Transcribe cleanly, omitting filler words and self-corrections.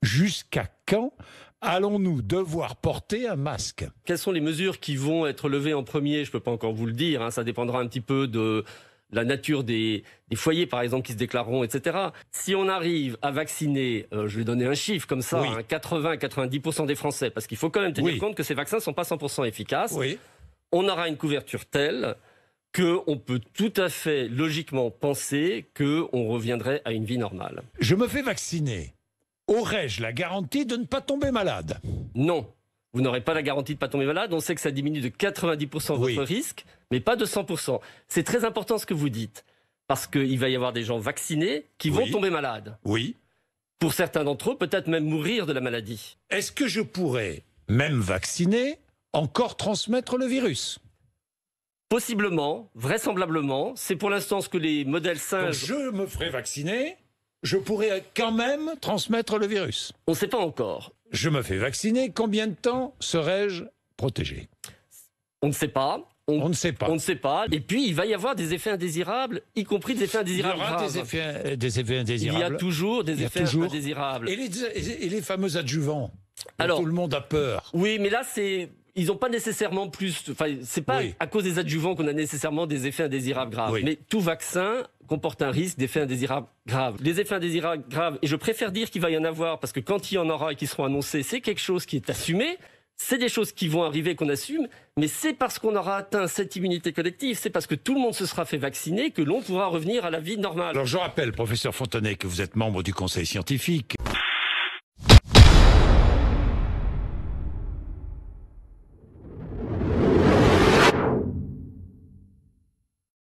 Jusqu'à quand allons-nous devoir porter un masque? Quelles sont les mesures qui vont être levées en premier? Je ne peux pas encore vous le dire, hein, ça dépendra un petit peu de la nature des foyers, par exemple, qui se déclareront, etc. Si on arrive à vacciner, je vais donner un chiffre comme ça, Oui. 80-90% des Français, parce qu'il faut quand même tenir Oui. compte que ces vaccins ne sont pas 100% efficaces, Oui. on aura une couverture telle qu'on peut tout à fait logiquement penser qu'on reviendrait à une vie normale. Je me fais vacciner. Aurais-je la garantie de ne pas tomber malade? Non, vous n'aurez pas la garantie de ne pas tomber malade. On sait que ça diminue de 90% Oui. votre risque, mais pas de 100%. C'est très important ce que vous dites, parce qu'il va y avoir des gens vaccinés qui vont Oui. tomber malades. Oui. Pour certains d'entre eux, peut-être même mourir de la maladie. Est-ce que je pourrais, même vacciné, encore transmettre le virus? Possiblement, vraisemblablement, c'est pour l'instant ce que les modèles Donc, singes... je me ferai vacciner, je pourrais quand même transmettre le virus. On ne sait pas encore. Je me fais vacciner, combien de temps serais-je protégé? On ne sait pas. On ne sait pas. On ne sait pas. Et puis, il va y avoir des effets indésirables, y compris des effets Il y indésirables aura graves. des effets indésirables. Il y a toujours des Il y a effets toujours. indésirables. Et les fameux adjuvants dont Alors, tout le monde a peur. oui, mais là, ils n'ont pas nécessairement plus... Enfin, c'est pas Oui. à cause des adjuvants qu'on a nécessairement des effets indésirables graves. Oui. Mais tout vaccin comporte un risque d'effets indésirables graves. Les effets indésirables graves, et je préfère dire qu'il va y en avoir, parce que quand il y en aura et qui seront annoncés, c'est quelque chose qui est assumé. C'est des choses qui vont arriver, qu'on assume, mais c'est parce qu'on aura atteint cette immunité collective, c'est parce que tout le monde se sera fait vacciner que l'on pourra revenir à la vie normale. Alors je rappelle, professeur Fontenay, que vous êtes membre du conseil scientifique.